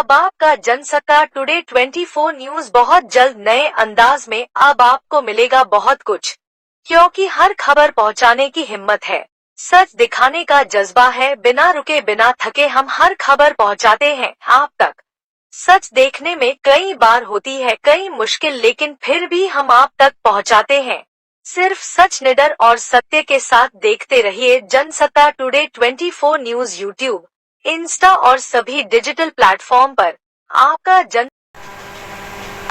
अब आपका Jansatta today 24 news बहुत जल्द नए अंदाज में अब आपको मिलेगा बहुत कुछ, क्योंकि हर खबर पहुंचाने की हिम्मत है, सच दिखाने का जज्बा है, बिना रुके बिना थके हम हर खबर पहुंचाते हैं आप तक। सच देखने में कई बार होती है कई मुश्किल, लेकिन फिर भी हम आप तक पहुंचाते हैं। सिर्फ सच, निडर और सत्य के साथ देखते रहिए Jansatta today 24 news YouTube, Insta और सभी डिजिटल प्लेटफॉर्म पर। आपका जन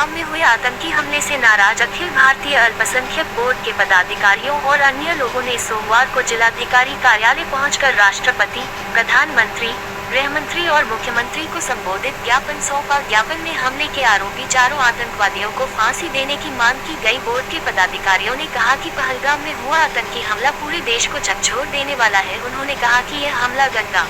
में हुए आतंकी हमले से नाराज अखिल भारतीय अल्पसंख्यक बोर्ड के पदाधिकारियों और अन्य लोगों ने सोमवार को जिलाधिकारी कार्यालय पहुंचकर राष्ट्रपति, प्रधानमंत्री, गृहमंत्री और मुख्यमंत्री को संबोधित ज्ञापन सौंपा। ज्ञापन में हमले के आरोपी 4 आतंकवादियों को फांसी देने की मांग की गई। बोर्ड के पदाधिकारियों ने कहा कि पहलगाम में हुआ आतंकी हमला पूरे देश को झकझोर देने वाला है। उन्होंने कहा कि यह हमला गंगा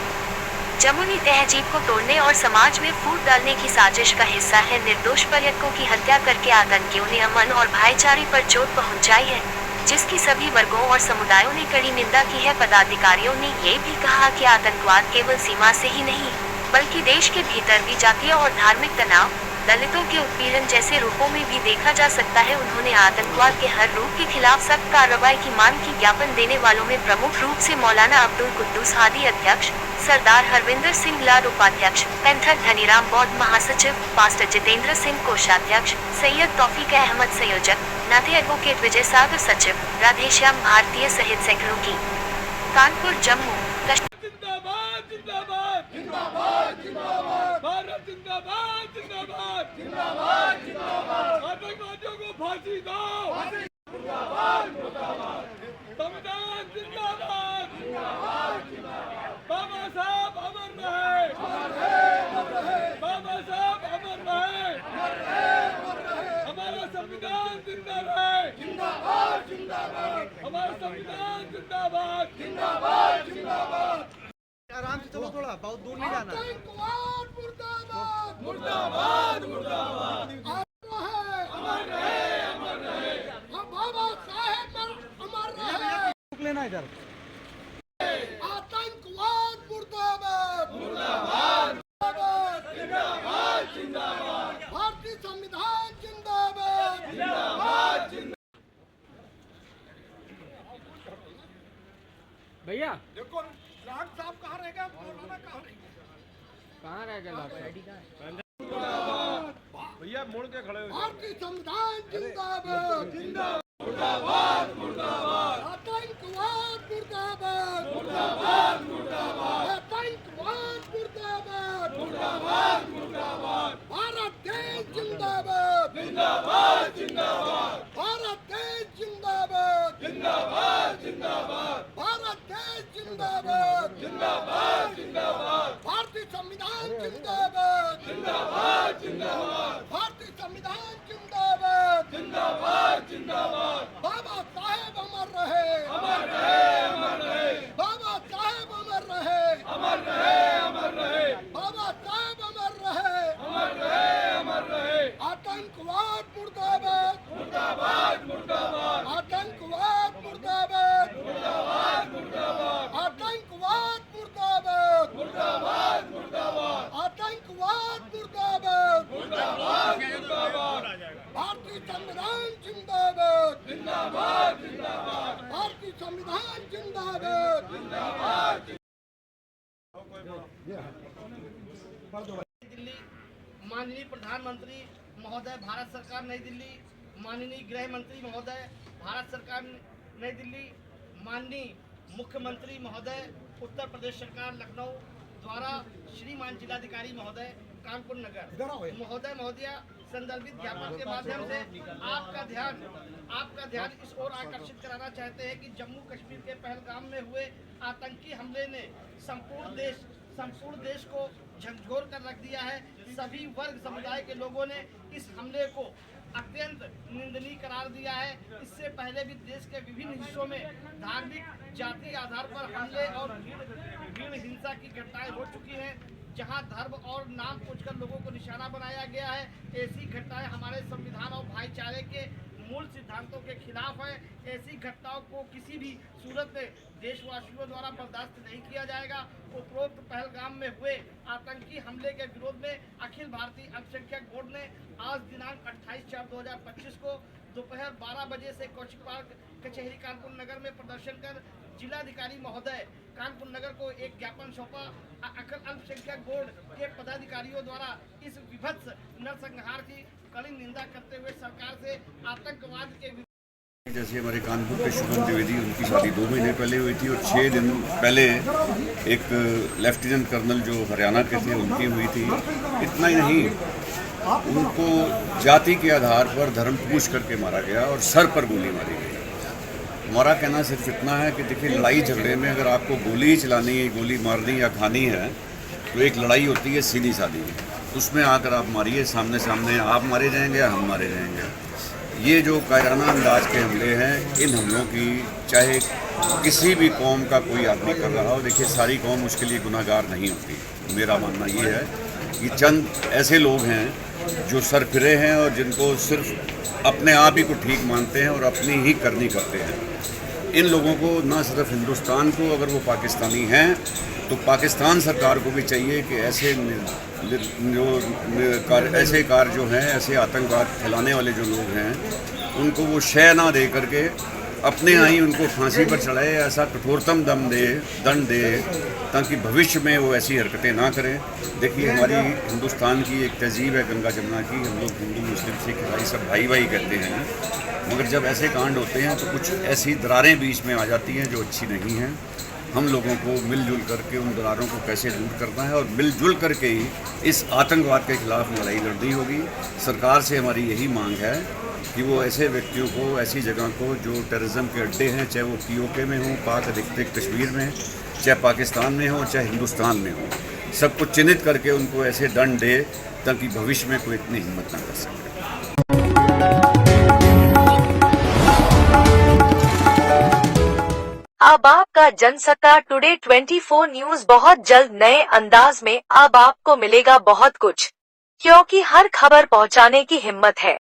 जमुनी तहजीब को तोड़ने और समाज में फूट डालने की साजिश का हिस्सा है। निर्दोष पर्यटकों की हत्या करके आतंकियों ने अमन और भाईचारे पर चोट पहुंचाई है, जिसकी सभी वर्गों और समुदायों ने कड़ी निंदा की है। पदाधिकारियों ने ये भी कहा कि आतंकवाद केवल सीमा से ही नहीं, बल्कि देश के भीतर भी जातीय और धार्मिक तनाव, दलितों के उत्पीड़न जैसे रूपों में भी देखा जा सकता है। उन्होंने आतंकवाद के हर रूप के खिलाफ सख्त कार्रवाई की मांग की। ज्ञापन देने वालों में प्रमुख रूप से मौलाना अब्दुल कुद्दूस हादी अध्यक्छ, सरदार हरविंदर सिंह लाड उपाध्यक्ष, पैंथर धनीराम बौद्ध महासचिव, पास्टर जितेंद्र सिंह कोषाध्यक्ष, सैयद तौफीक अहमद संयोजक, नाते एडवोकेट विजय सागर सचिव, राधेश्याम भारतीय सहित सैकड़ों की। कानपुर, जम्मू जिंदाबाद जिंदाबाद जिंदाबाद जिंदाबाद भारत जिंदाबाद जिंदाबाद जिंदाबाद जिंदाबाद आतंकवादियों को फांसी दो, मुर्दाबाद मुर्दाबाद संविधान जिंदाबाद जिंदाबाद जिंदाबाद बाबा साहब अमर रहे, बाबा साहब अमर रहे, हमारा संविधान जिंदा रहे, जिंदाबाद जिंदाबाद हमारा संविधान जिंदाबाद जिंदाबाद जिंदाबाद। आराम से चलो, थोड़ा बहुत दूर नहीं जाना। मुर्दाबाद मुर्दाबाद मुर्दाबाद अमर रहे अमर रहे बाबा साहेब अमर रहे। लेना इधर आतंकवाद मुर्दाबाद मुर्दाबाद जिंदाबाद जिंदाबाद भारतीय संविधान जिंदाबाद जिंदाबाद जिंदाबाद। भैया देखो लाट साहब कहाँ रह गया, मौलाना कहाँ रह गया, कहाँ रह गए लाट? भैया मुड़ के खड़े हो। भारतीय संविधान जिंदाबाद जिंदाबाद मुर्दाबाद मुर्दाबाद आतंकवाद मुर्दाबाद मुर्दाबाद मुर्दाबाद आतंकवाद मुर्दाबाद मुर्दाबाद मुर्दाबाद भारत देश जिंदाबाद जिंदाबाद जिंदाबाद भारत देश जिंदाबाद जिंदाबाद जिंदाबाद भारत देश जिंदाबाद जिंदाबाद जिंदाबाद भारतीय संविधान जिंदाबाद जिंदाबाद जिंदाबाद भारतीय संविधान जिंदाबाद जिंदाबाद जिंदाबाद बाबा साहेब अमर रहे, अमर रहे अमर रहे बाबा साहेब अमर रहे, अमर रहे अमर रहे बाबा साहेब अमर रहे, अमर रहे अमर रहे आतंकवाद मुर्दाबाद मुर्दाबाद मुर्दाबाद आतंकवाद मुर्दाबाद मुर्दाबाद मुर्दाबाद आतंकवाद मुर्दाबाद मुर्दाबाद मुर्दाबाद आतंकवाद मुर्दाबाद मुर्दाबाद मुर्दाबाद भारतीय संविधान जिंदाबाद जिंदाबाद जिंदाबाद भारतीय संविधान जिंदाबाद जिंदाबाद। दिल्ली, माननीय प्रधानमंत्री महोदय भारत सरकार नई दिल्ली, माननीय गृह मंत्री महोदय भारत सरकार नई दिल्ली, माननीय मुख्यमंत्री महोदय उत्तर प्रदेश सरकार लखनऊ द्वारा श्रीमान जिलाधिकारी महोदय कानपुर नगर महोदय महोदया संदर्भित ज्ञापन के माध्यम से आपका ध्यान इस ओर आकर्षित कराना चाहते हैं कि जम्मू कश्मीर के पहलगाम में हुए आतंकी हमले ने संपूर्ण देश को झकझोर कर रख दिया है। सभी वर्ग समुदाय के लोगों ने इस हमले को अत्यंत निंदनीय करार दिया है। इससे पहले भी देश के विभिन्न हिस्सों में धार्मिक जाति आधार पर हमले और भीड़ हिंसा की घटनाएं हो चुकी हैं, जहां धर्म और नाम पूछकर लोगों को निशाना बनाया गया है। ऐसी घटनाएं हमारे संविधान और भाईचारे के मूल सिद्धांतों के खिलाफ है। ऐसी घटनाओं को किसी भी सूरत में देशवासियों द्वारा बर्दाश्त नहीं किया जाएगा। उपरोक्त पहलगाम में हुए आतंकी हमले के विरोध में अखिल भारतीय अल्पसंख्यक बोर्ड ने आज दिनांक 28/4/2025 को दोपहर 12 बजे से कौशिक पार्क कचहरी कानपुर नगर में प्रदर्शन कर जिलाधिकारी महोदय कानपुर नगर को एक ज्ञापन सौंपा। अखिल अल्पसंख्यक बोर्ड के पदाधिकारियों द्वारा इस विभत्स नरसंहार की कड़ी निंदा करते हुए सरकार से आतंकवाद के जैसे हमारे कानपुर के शुभम द्विवेदी, उनकी शादी 2 महीने पहले हुई थी और 6 दिन पहले एक लेफ्टिनेंट कर्नल जो हरियाणा के थे उनकी हुई थी। इतना ही नहीं, उनको जाति के आधार पर धर्म पूछ करके मारा गया और सर पर गोली मारी गई। हमारा कहना सिर्फ इतना है कि देखिए, लड़ाई झगड़े में अगर आपको गोली चलानी, गोली मारनी या खानी है तो एक लड़ाई होती है सीधी सादी, उसमें आकर आप मारिए, सामने सामने आप मारे जाएंगे या हम मारे जाएंगे। ये जो कायराना अंदाज के हमले हैं, इन हमलों की चाहे किसी भी कौम का कोई आदमी कर रहा हो, देखिए सारी कौम उसके लिए गुनाहगार नहीं होती। मेरा मानना ये है कि चंद ऐसे लोग हैं जो सरफिरे हैं और जिनको सिर्फ अपने आप ही को ठीक मानते हैं और अपनी ही करनी करते हैं। इन लोगों को न सिर्फ हिंदुस्तान को, अगर वो पाकिस्तानी हैं तो पाकिस्तान सरकार को भी चाहिए कि ऐसे कार जो हैं, ऐसे आतंकवाद फैलाने वाले जो लोग हैं, उनको वो शय ना दे करके अपने यहाँ ही उनको फांसी पर चढ़ाए, ऐसा कठोरतम दंड दे ताकि भविष्य में वो ऐसी हरकतें ना करें। देखिए, हमारी हिंदुस्तान की एक तहजीब है गंगा जमुना की, हम लोग हिंदू मुस्लिम सिख ईसाई सब भाई भाई कहते हैं, मगर जब ऐसे कांड होते हैं तो कुछ ऐसी दरारें बीच में आ जाती हैं जो अच्छी नहीं हैं। हम लोगों को मिलजुल करके उन दरारों को कैसे दूर करना है और मिलजुल करके ही इस आतंकवाद के खिलाफ लड़ाई लड़नी होगी। सरकार से हमारी यही मांग है कि वो ऐसे व्यक्तियों को, ऐसी जगह को जो टेररिज्म के अड्डे हैं, चाहे वो POK में हो, पाक अधिकृत कश्मीर में, चाहे पाकिस्तान में हो, चाहे हिंदुस्तान में हो, सबको चिन्हित करके उनको ऐसे दंड दे ताकि भविष्य में कोई इतनी हिम्मत ना कर सके। अब आपका जनसत्ता टुडे 24 न्यूज बहुत जल्द नए अंदाज में अब आपको मिलेगा बहुत कुछ, क्योंकि हर खबर पहुंचाने की हिम्मत है।